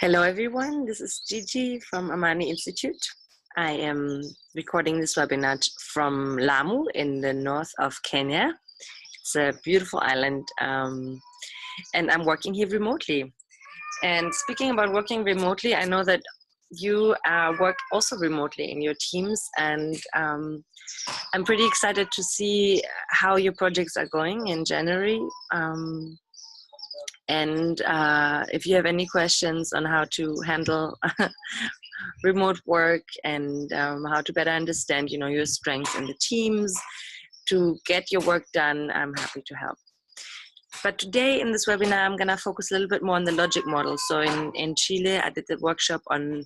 Hello everyone, this is Gigi from Amani Institute. I am recording this webinar from Lamu in the north of Kenya. It's a beautiful island and I'm working here remotely. And speaking about working remotely, I know that you work also remotely in your teams, and I'm pretty excited to see how your projects are going in January. And if you have any questions on how to handle remote work and how to better understand, your strengths in the teams to get your work done, I'm happy to help. But today in this webinar, I'm going to focus a little bit more on the logic model. So in Chile, I did the workshop on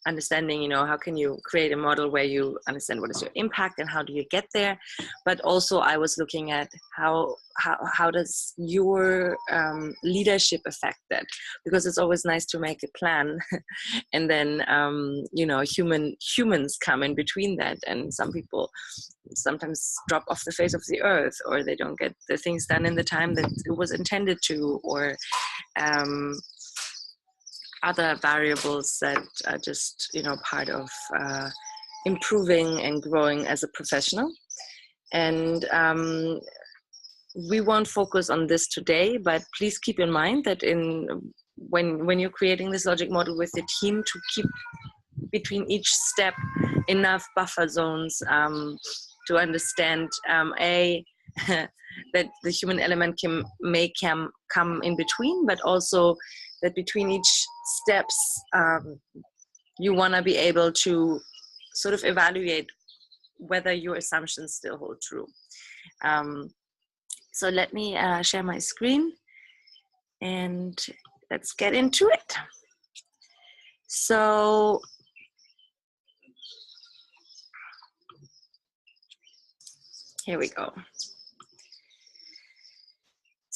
understanding, how can you create a model where you understand what is your impact and how do you get there. But also I was looking at how does your leadership affect that, because it's always nice to make a plan and then humans come in between that, and some people sometimes drop off the face of the earth, or they don't get the things done in the time that it was intended to, or other variables that are just, part of improving and growing as a professional. And we won't focus on this today, but please keep in mind that when you're creating this logic model with the team, to keep between each step enough buffer zones to understand that the human element may come in between, but also that between each steps, you want to be able to sort of evaluate whether your assumptions still hold true. So let me share my screen and let's get into it. So here we go.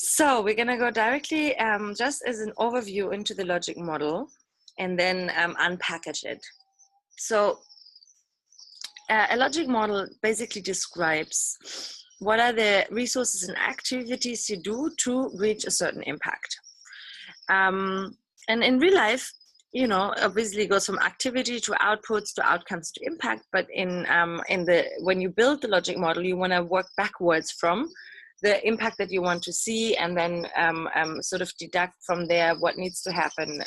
So we're going to go directly just as an overview into the logic model and then unpackage it. So a logic model basically describes what are the resources and activities you do to reach a certain impact. And in real life, obviously it goes from activity to outputs to outcomes to impact. But when you build the logic model, you want to work backwards from the impact that you want to see, and then sort of deduct from there what needs to happen,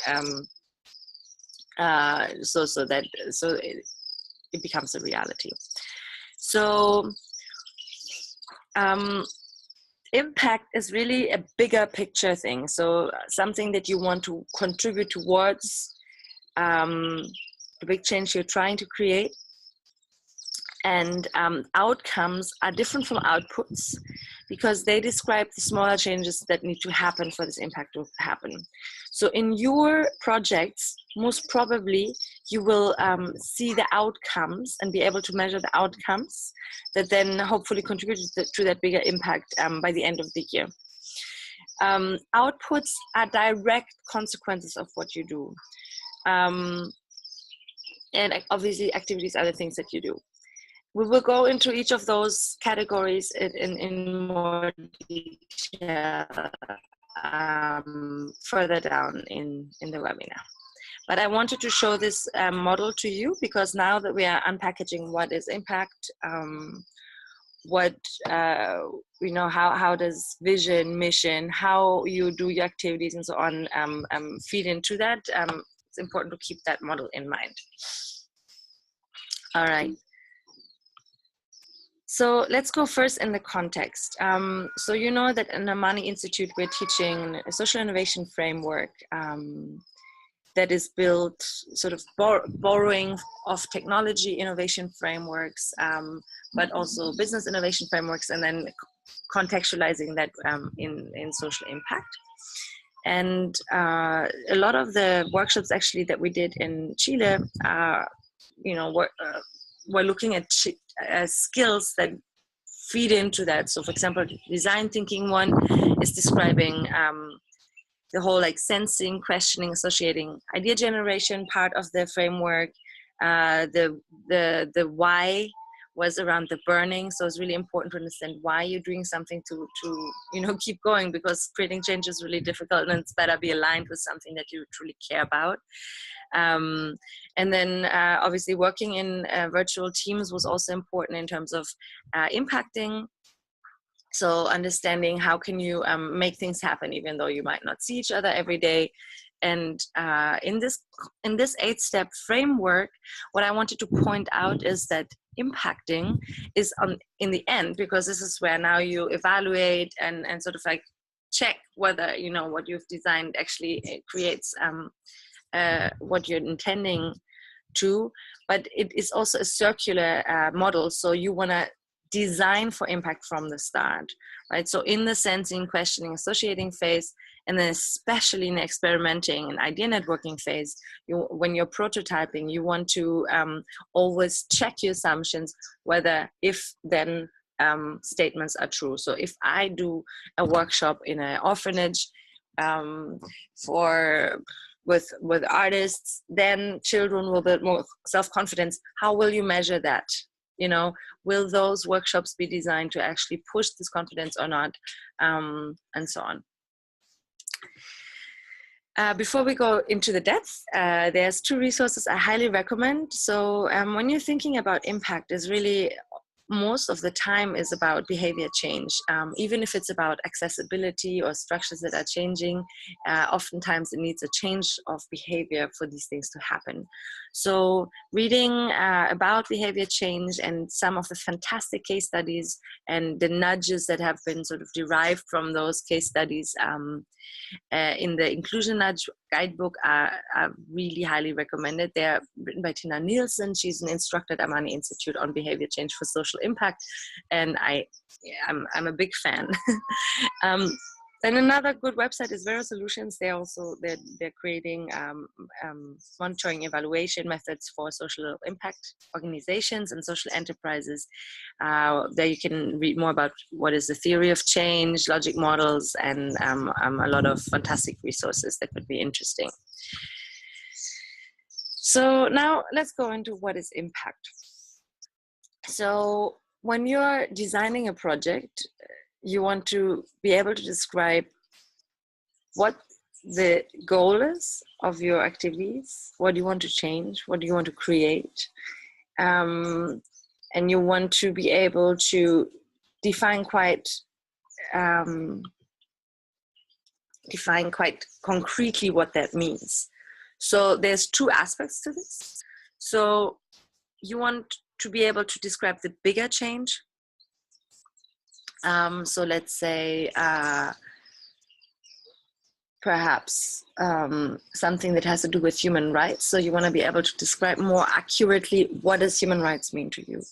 so it becomes a reality. So impact is really a bigger picture thing. So something that you want to contribute towards the big change you're trying to create. And outcomes are different from outputs because they describe the smaller changes that need to happen for this impact to happen. So in your projects, most probably you will see the outcomes and be able to measure the outcomes that then hopefully contribute to that bigger impact by the end of the year. Outputs are direct consequences of what you do. And obviously activities are the things that you do. We will go into each of those categories in more detail further down in the webinar. But I wanted to show this model to you because now that we are unpackaging what is impact, how does vision, mission, how you do your activities and so on feed into that, it's important to keep that model in mind. All right. So let's go first in the context. So you know that in Amani Institute, we're teaching a social innovation framework that is built sort of borrowing of technology innovation frameworks, but also business innovation frameworks, and then contextualizing that in social impact. And a lot of the workshops actually that we did in Chile, we're looking at skills that feed into that. So for example, design thinking one is describing the whole sensing, questioning, associating, idea generation part of the framework, the why, was around the burning. So it's really important to understand why you're doing something to keep going, because creating change is really difficult, and it's better be aligned with something that you truly care about. And then obviously working in virtual teams was also important in terms of impacting. So understanding how can you make things happen even though you might not see each other every day. And in this 8-step framework, what I wanted to point out is that impacting is in the end, because this is where now you evaluate and sort of like check whether what you've designed actually creates what you're intending to. But it is also a circular model, so you want to design for impact from the start, right? So in the sensing, questioning, associating phase, and then especially in experimenting and idea networking phase, when you're prototyping, you want to always check your assumptions, whether if then statements are true. So if I do a workshop in an orphanage with artists, then children will build more self-confidence. How will you measure that? Will those workshops be designed to actually push this confidence or not, and so on. Before we go into the depth, there's 2 resources I highly recommend. So when you're thinking about impact, is really most of the time is about behavior change. Even if it's about accessibility or structures that are changing, oftentimes it needs a change of behavior for these things to happen. So reading about behavior change and some of the fantastic case studies and the nudges that have been sort of derived from those case studies in the Inclusion Nudge guidebook are really highly recommended. They're written by Tina Nielsen. She's an instructor at Amani Institute on Behavior Change for Social Impact, and I'm a big fan. Then another good website is Vero Solutions. They're creating monitoring evaluation methods for social impact organizations and social enterprises. There you can read more about what is the theory of change, logic models, and a lot of fantastic resources that could be interesting. So now let's go into what is impact. So when you're designing a project, you want to be able to describe what the goal is of your activities, what you want to change, what do you want to create, and you want to be able to define quite concretely what that means. So there's 2 aspects to this. So you want to be able to describe the bigger change. So let's say perhaps something that has to do with human rights. So you want to be able to describe more accurately what does human rights mean to you,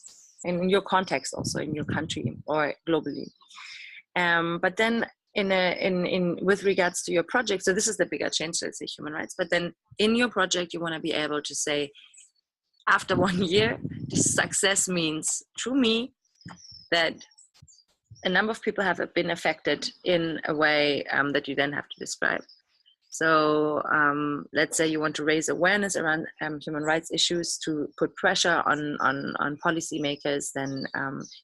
and in your context, also in your country or globally. But then with regards to your project, so this is the bigger change, so let's say human rights. But then in your project, you want to be able to say, after 1 year, this success means to me that a number of people have been affected in a way that you then have to describe. So let's say you want to raise awareness around human rights issues to put pressure on policymakers, then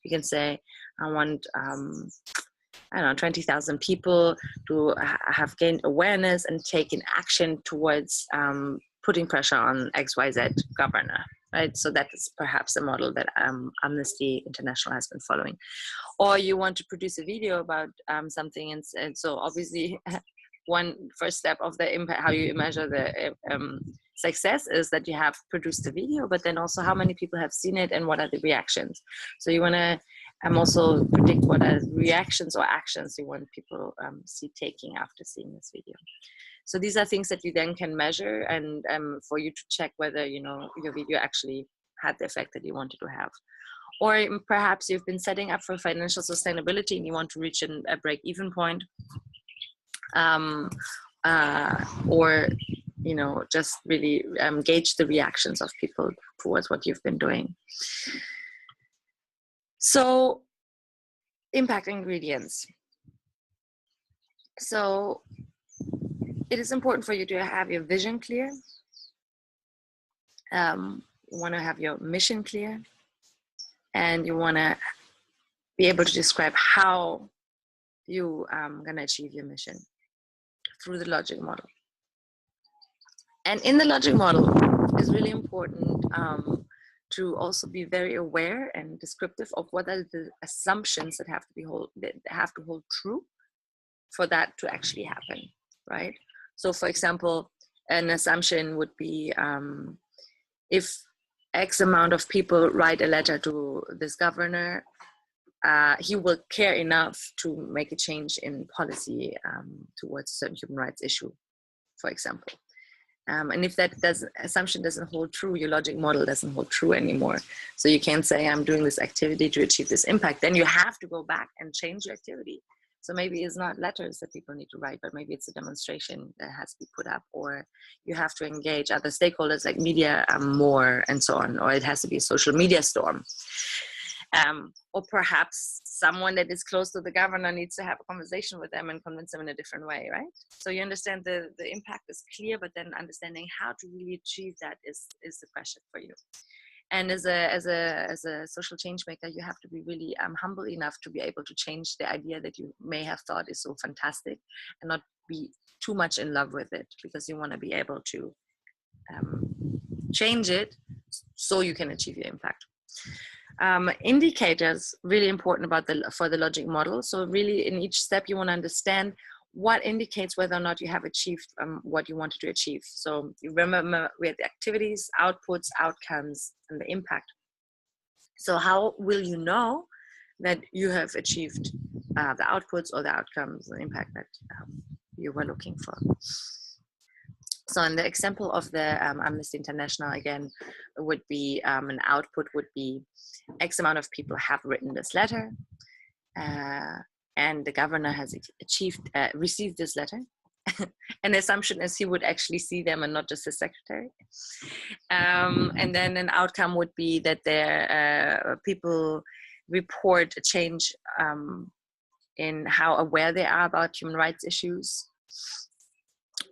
you can say, I want, 20,000 people to have gained awareness and taken action towards putting pressure on XYZ governor. Right? So that is perhaps a model that Amnesty International has been following. Or you want to produce a video about something, and so obviously one first step of the impact, how you measure the success, is that you have produced the video, but then also how many people have seen it and what are the reactions. So you want to also predict what are reactions or actions you want people see taking after seeing this video. So these are things that you then can measure, and for you to check whether your video actually had the effect that you wanted to have. Or perhaps you've been setting up for financial sustainability and you want to reach a break-even point, or just really gauge the reactions of people towards what you've been doing. So impact ingredients. So it is important for you to have your vision clear. You want to have your mission clear. and you want to be able to describe how you going to achieve your mission through the logic model. And in the logic model, it's really important to also be very aware and descriptive of what are the assumptions that have to hold true for that to actually happen, right? So, for example, an assumption would be if X amount of people write a letter to this governor, he will care enough to make a change in policy towards a certain human rights issue, for example. And if that assumption doesn't hold true, your logic model doesn't hold true anymore. So you can't say, I'm doing this activity to achieve this impact. Then you have to go back and change your activity. So maybe it's not letters that people need to write, but maybe it's a demonstration that has to be put up, or you have to engage other stakeholders like media more and so on, or it has to be a social media storm. Or perhaps someone that is close to the governor needs to have a conversation with them and convince them in a different way, right? So you understand the impact is clear, but then understanding how to really achieve that is the question for you. And as a social change maker, you have to be really humble enough to be able to change the idea that you may have thought is so fantastic and not be too much in love with it, because you want to be able to change it so you can achieve your impact. Indicators, really important for the logic model. So really in each step you want to understand what indicates whether or not you have achieved what you wanted to achieve. So you remember we had the activities, outputs, outcomes, and the impact. So how will you know that you have achieved the outputs or the outcomes, the impact that you were looking for? So in the example of the Amnesty International, again, would be an output would be X amount of people have written this letter, and the governor has received this letter. And the assumption is he would actually see them and not just his secretary. And then an outcome would be that people report a change in how aware they are about human rights issues,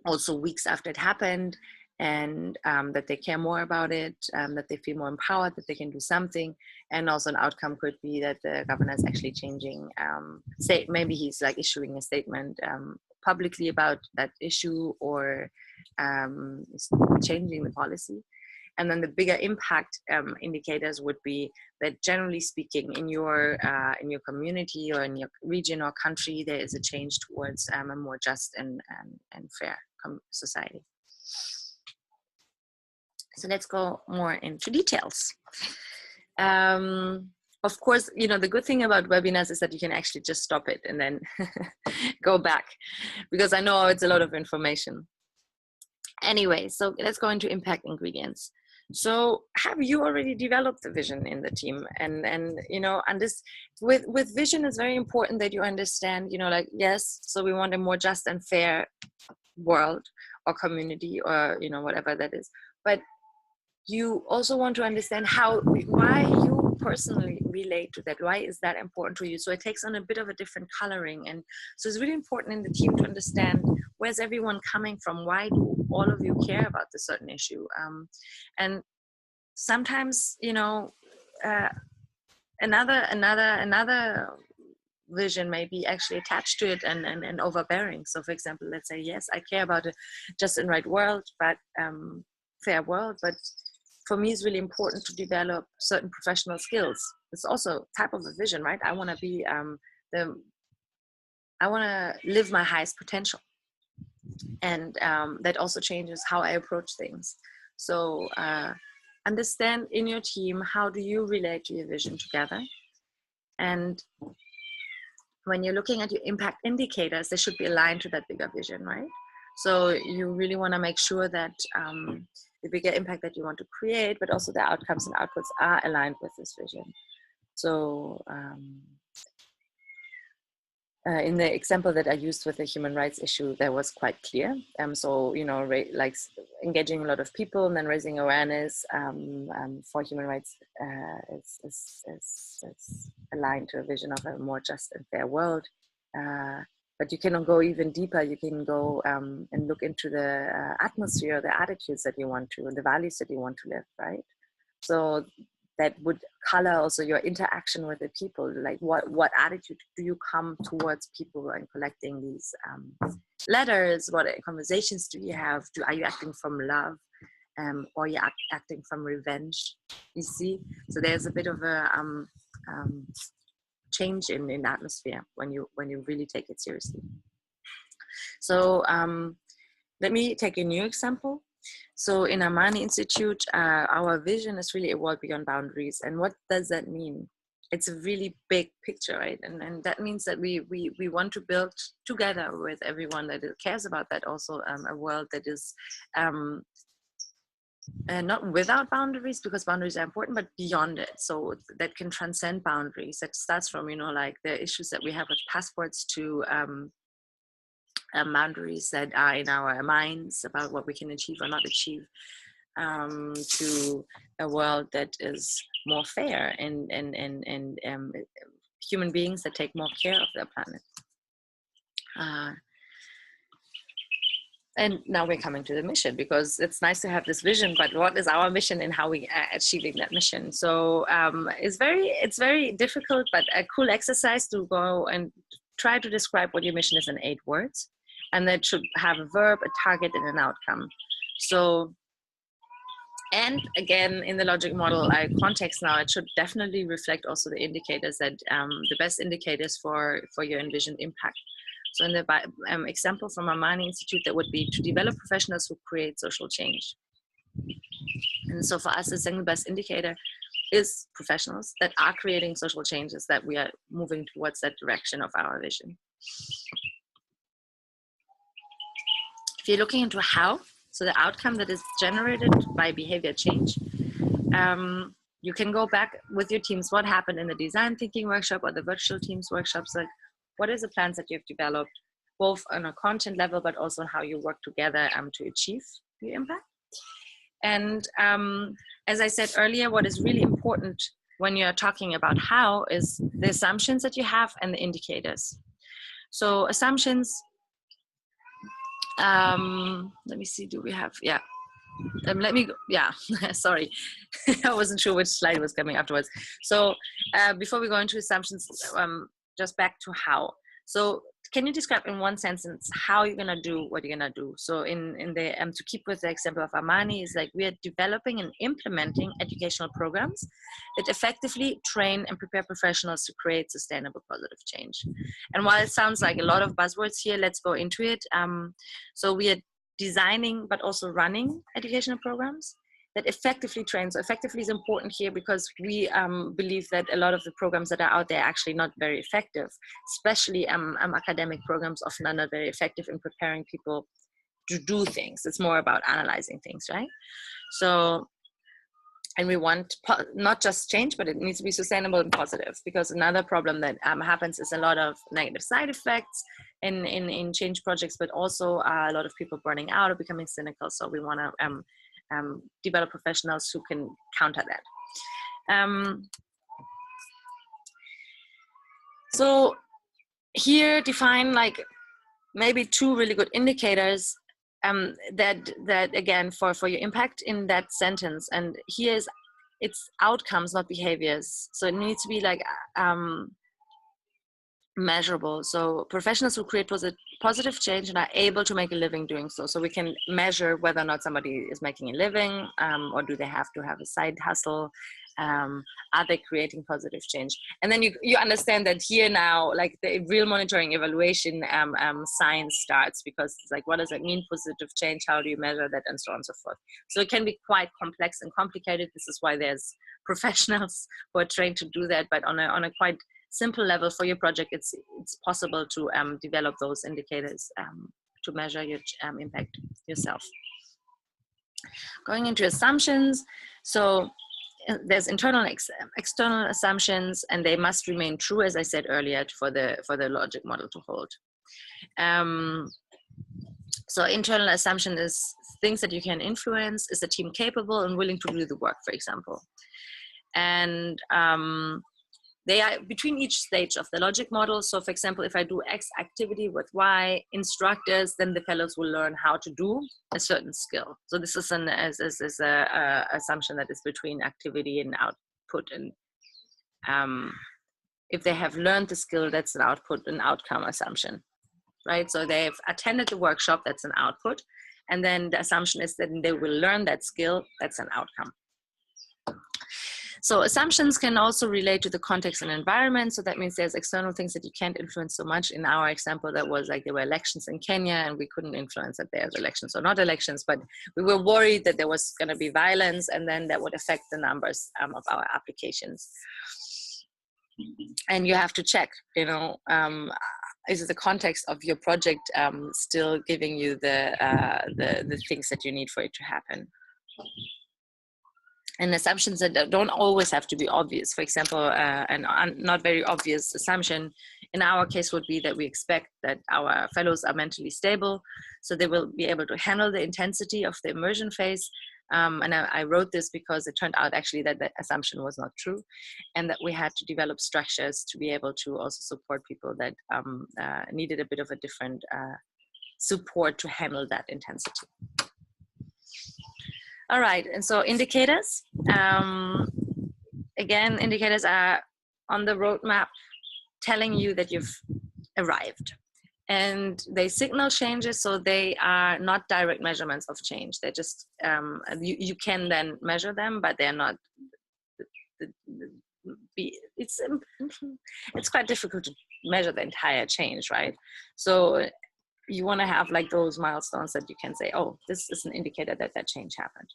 also weeks after it happened, and that they care more about it, that they feel more empowered, that they can do something. And also an outcome could be that the governor is actually changing, maybe he's like issuing a statement publicly about that issue, or changing the policy. And then the bigger impact indicators would be that, generally speaking, in your community or in your region or country, there is a change towards a more just and fair society. So let's go more into details. Of course, the good thing about webinars is that you can actually just stop it and then go back, because I know it's a lot of information. Anyway, so let's go into impact ingredients. So have you already developed the vision in the team? And this with vision, it's very important that you understand, yes, so we want a more just and fair world or community, or whatever that is, but you also want to understand why you personally relate to that. Why is that important to you? So it takes on a bit of a different coloring. And so it's really important in the team to understand, where's everyone coming from? Why do all of you care about this certain issue? And sometimes, another vision may be actually attached to it and overbearing. So for example, let's say, yes, I care about a just and right world, but fair world, but for me, it's really important to develop certain professional skills. It's also type of a vision, right? I want to be I want to live my highest potential, and that also changes how I approach things. So understand in your team, how do you relate to your vision together? And when you're looking at your impact indicators, they should be aligned to that bigger vision, right? So you really want to make sure that the bigger impact that you want to create, but also the outcomes and outputs are aligned with this vision. So in the example that I used with the human rights issue, that was quite clear. So, like engaging a lot of people and then raising awareness for human rights is aligned to a vision of a more just and fair world. But you can go even deeper. You can go and look into the atmosphere, the attitudes that you want to, and the values that you want to live, right? So that would color also your interaction with the people. Like what attitude do you come towards people when collecting these letters? What conversations do you have? Are you acting from love, or you're acting from revenge? You see, so there's a bit of a change in atmosphere when you really take it seriously. So let me take a new example. So in Amani Institute, our vision is really a world beyond boundaries. And what does that mean? It's a really big picture, right? And that means that we want to build together with everyone that cares about that also, a world that is not without boundaries, because boundaries are important, but beyond it. So that can transcend boundaries. That starts from, you know, like the issues that we have with passports to boundaries that are in our minds about what we can achieve or not achieve, to a world that is more fair and human beings that take more care of their planet. And now we're coming to the mission, because it's nice to have this vision, but what is our mission and how we are achieving that mission? So it's very difficult, but a cool exercise to go and try to describe what your mission is in 8 words. And that should have a verb, a target, and an outcome. So, and again, in the logic model context now, it should definitely reflect also the indicators that the best indicators for your envisioned impact. So in the example from Amani Institute, that would be to develop professionals who create social change. And so for us, the single best indicator is professionals that are creating social changes, that we are moving towards that direction of our vision. If you're looking into how, so the outcome that is generated by behavior change, you can go back with your teams. What happened in the design thinking workshop or the virtual teams workshops? Like, what is the plans that you've developed, both on a content level, but also on how you work together to achieve your impact? And as I said earlier, what is really important when you're talking about how is the assumptions that you have and the indicators. So assumptions, let me see, do we have, yeah. Let me go, yeah, sorry. I wasn't sure which slide was coming afterwards. So before we go into assumptions, just back to how. So can you describe in one sentence how you're gonna do what you're gonna do? So in the, to keep with the example of Amani, is like we are developing and implementing educational programs that effectively train and prepare professionals to create sustainable positive change. And while it sounds like a lot of buzzwords here, let's go into it. So we are designing but also running educational programs that effectively train. So effectively is important here because we believe that a lot of the programs that are out there are actually not very effective, especially academic programs often are not very effective in preparing people to do things. It's more about analyzing things, right? So, and we want not just change, but it needs to be sustainable and positive, because another problem that happens is a lot of negative side effects in change projects, but also a lot of people burning out or becoming cynical. So we want to develop professionals who can counter that. So here define like maybe 2 really good indicators that again for your impact in that sentence. And here's it's outcomes, not behaviors. So it needs to be like measurable. So professionals who create positive change and are able to make a living doing so. So we can measure whether or not somebody is making a living, or do they have to have a side hustle? Are they creating positive change? And then you understand that here now, like the real monitoring evaluation science starts, because it's like, what does it mean, positive change? How do you measure that? And so on and so forth. So it can be quite complex and complicated. This is why there's professionals who are trained to do that, but on a quite simple level for your project, it's possible to develop those indicators to measure your impact yourself. Going into assumptions, so there's internal and external assumptions, and they must remain true, as I said earlier, for the logic model to hold. So internal assumption is things that you can influence. Is the team capable and willing to do the work, for example? And they are between each stage of the logic model. So for example, if I do X activity with Y instructors, then the fellows will learn how to do a certain skill. So this is an assumption that is between activity and output output, and if they have learned the skill, that's an output, an outcome assumption, right? So they've attended the workshop, that's an output, and then the assumption is that they will learn that skill, that's an outcome. So assumptions can also relate to the context and environment. So that means there's external things that you can't influence so much. In our example, that was like there were elections in Kenya and we couldn't influence that there's elections or not elections, but we were worried that there was going to be violence and then that would affect the numbers of our applications. And you have to check, you know, is the context of your project still giving you the things that you need for it to happen? And assumptions that don't always have to be obvious. For example, an not very obvious assumption in our case would be that we expect that our fellows are mentally stable, so they will be able to handle the intensity of the immersion phase. And I wrote this because it turned out actually that the assumption was not true, and that we had to develop structures to be able to also support people that needed a bit of a different support to handle that intensity. All right, and so indicators. Again, indicators are on the roadmap telling you that you've arrived. And they signal changes, so they are not direct measurements of change. They're just, you can then measure them, but they're not, it's quite difficult to measure the entire change, right? So you want to have like those milestones that you can say, oh, this is an indicator that that change happened.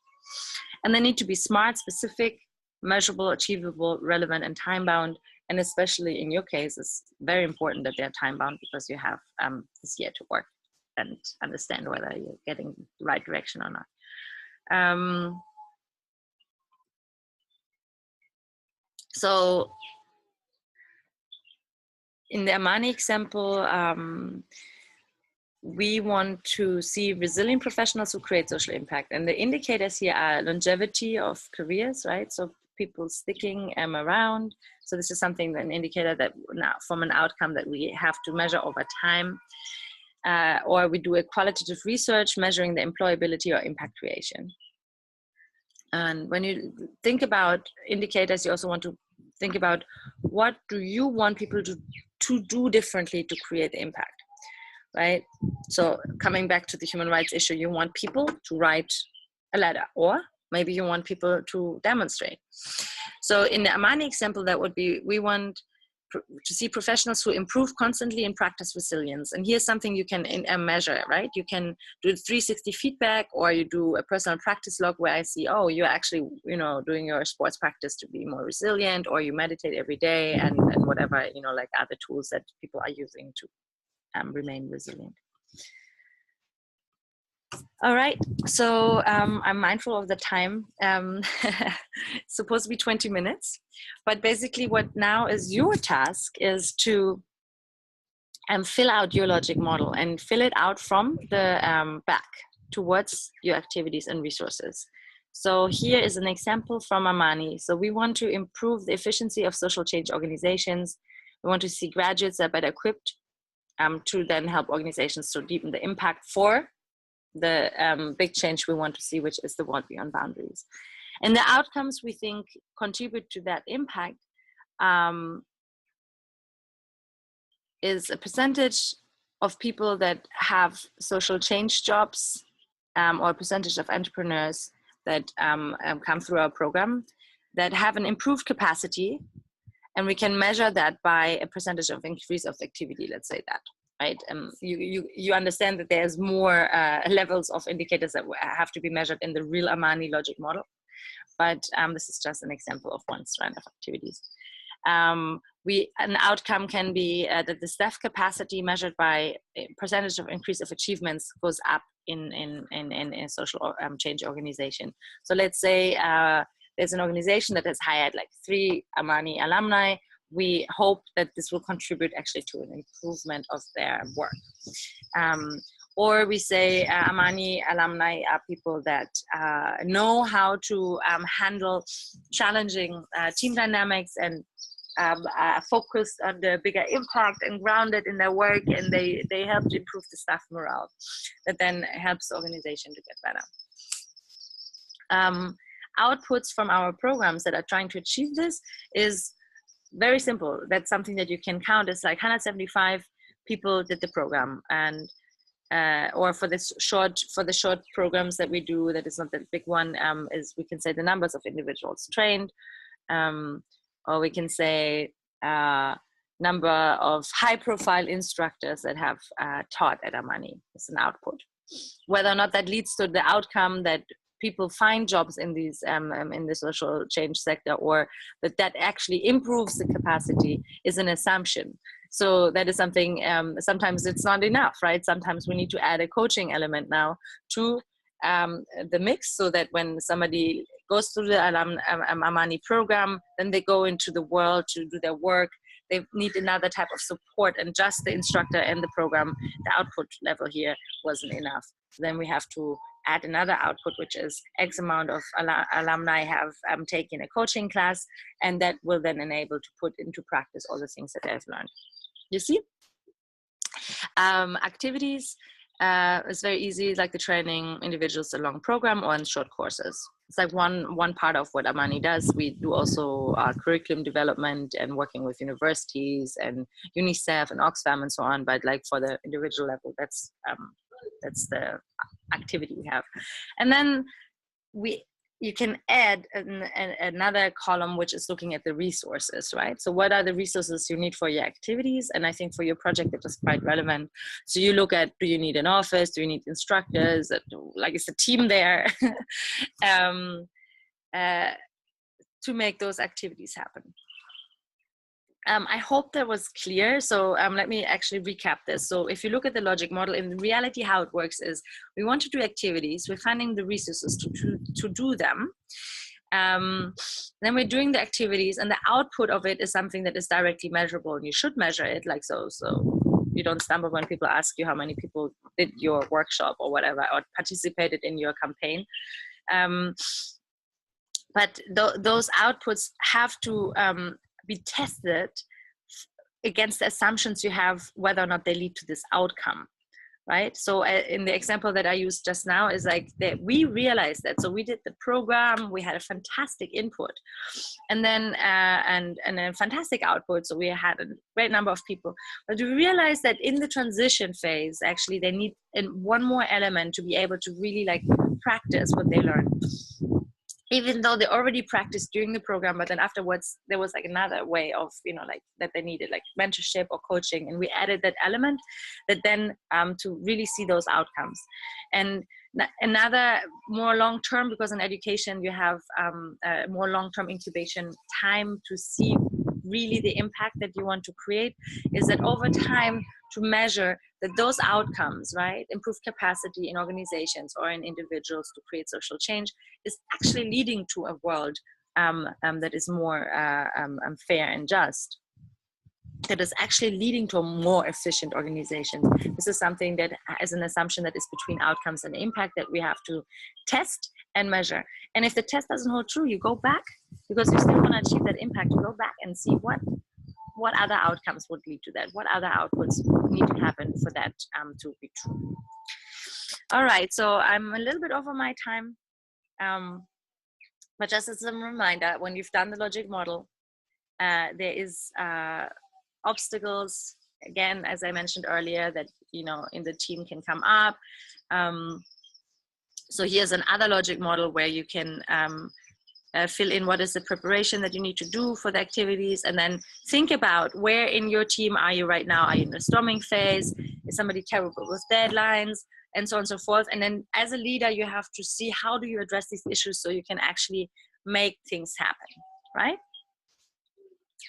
And they need to be smart, specific, measurable, achievable, relevant, and time-bound. And especially in your case, it's very important that they're time-bound because you have this year to work and understand whether you're getting the right direction or not. So in the Amani example, we want to see resilient professionals who create social impact. And the indicators here are longevity of careers, right? So people sticking around. So this is something, an indicator that now from an outcome that we have to measure over time. Or we do a qualitative research measuring the employability or impact creation. And when you think about indicators, you also want to think about what do you want people to do differently to create the impact. Right? So coming back to the human rights issue, you want people to write a letter, or maybe you want people to demonstrate. So in the Amani example, that would be, we want to see professionals who improve constantly and practice resilience. And here's something you can measure, right? You can do 360 feedback, or you do a personal practice log where I see, oh, you're actually, you know, doing your sports practice to be more resilient, or you meditate every day, and whatever, you know, like other tools that people are using to remain resilient. All right, so I'm mindful of the time. It's supposed to be 20 minutes, but basically what now is your task is to fill out your logic model and fill it out from the back towards your activities and resources. So here is an example from Amani. So we want to improve the efficiency of social change organizations. We want to see graduates that are better equipped to then help organizations to deepen the impact for the big change we want to see, which is the world beyond boundaries. And the outcomes we think contribute to that impact is a percentage of people that have social change jobs, or a percentage of entrepreneurs that come through our program that have an improved capacity. And we can measure that by a percentage of increase of activity, let's say that, right? You understand that there's more levels of indicators that have to be measured in the real Amani logic model. But this is just an example of one strand of activities. An outcome can be that the staff capacity measured by a percentage of increase of achievements goes up in a social change organization. So let's say there's an organization that has hired like 3 Amani alumni. We hope that this will contribute actually to an improvement of their work. Or we say Amani alumni are people that know how to handle challenging team dynamics and are focused on the bigger impact and grounded in their work, and they help to improve the staff morale. That then helps the organization to get better. outputs from our programs that are trying to achieve this is very simple. That's something that you can count. It's like 175 people did the program, and or for the short programs that we do, that is not that big one, is we can say the numbers of individuals trained, or we can say number of high-profile instructors that have taught at Amani. It's an output. Whether or not that leads to the outcome that people find jobs in these in the social change sector, or that actually improves the capacity, is an assumption. So that is something, sometimes it's not enough, right? Sometimes we need to add a coaching element now to the mix, so that when somebody goes through the Amani program, then they go into the world to do their work. They need another type of support, and just the instructor and the program, the output level here wasn't enough. Then we have to add another output, which is X amount of alumni have taken a coaching class, and that will then enable to put into practice all the things that they've learned. You see? Activities is very easy, like the training individuals along program or in short courses. It's like one part of what Amani does. We do also curriculum development and working with universities and UNICEF and Oxfam and so on. But like for the individual level, that's the activity we have. And then you can add another column, which is looking at the resources, right? So what are the resources you need for your activities? And I think for your project, it is quite relevant. So you look at, do you need an office? Do you need instructors? Like, is the team there to make those activities happen? I hope that was clear. So let me actually recap this. So if you look at the logic model, in reality, how it works is we want to do activities. We're finding the resources to do them. Then we're doing the activities, and the output of it is something that is directly measurable, and you should measure it. Like so you don't stumble when people ask you how many people did your workshop or whatever, or participated in your campaign. But those outputs have to be tested against the assumptions you have, whether or not they lead to this outcome, right? So in the example that I used just now is like that we realized that. So we did the program, we had a fantastic input, and then and a fantastic output. So we had a great number of people, but we realized that in the transition phase, actually they need one more element to be able to really like practice what they learned. Even though they already practiced during the program, but then afterwards there was like another way of, like that they needed like mentorship or coaching. And we added that element that then to really see those outcomes. And another more long-term, because in education you have a more long-term incubation time to see really the impact that you want to create, is that over time to measure that those outcomes, right, improve capacity in organizations or in individuals to create social change, is actually leading to a world that is more fair and just, that is actually leading to a more efficient organization. This is something that is an assumption that is between outcomes and impact that we have to test and measure. And if the test doesn't hold true, you go back, because you still want to achieve that impact, you go back and see what other outcomes would lead to that, what other outputs need to happen for that to be true. All right, so I'm a little bit over my time, but just as a reminder, when you've done the logic model, there is obstacles, again, as I mentioned earlier, that in the team can come up. So here's another logic model where you can fill in what is the preparation that you need to do for the activities, and then think about where in your team are you right now. Are you in the storming phase? Is somebody terrible with deadlines? And so on and so forth. And then as a leader, you have to see how do you address these issues so you can actually make things happen, right?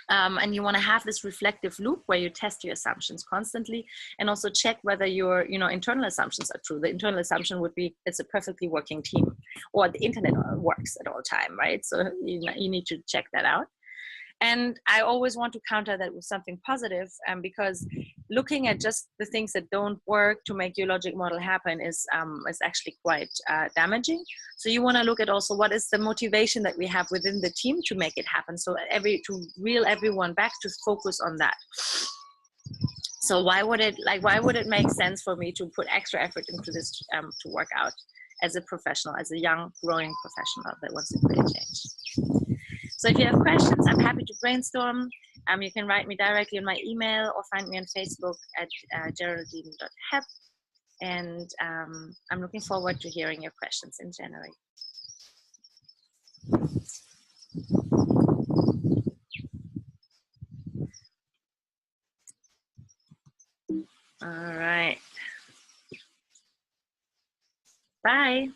And you want to have this reflective loop where you test your assumptions constantly, and also check whether your internal assumptions are true. The internal assumption would be it's a perfectly working team, or the internet works at all time, right? So you need to check that out. And I always want to counter that with something positive, because looking at just the things that don't work to make your logic model happen is actually quite damaging. So you want to look at also what is the motivation that we have within the team to make it happen. So to reel everyone back to focus on that. So why would it make sense for me to put extra effort into this to work out? as a professional, as a young, growing professional that wants to create change. So if you have questions, I'm happy to brainstorm. You can write me directly on my email or find me on Facebook at Geraldine.Hepp. And I'm looking forward to hearing your questions in January. All right. Bye.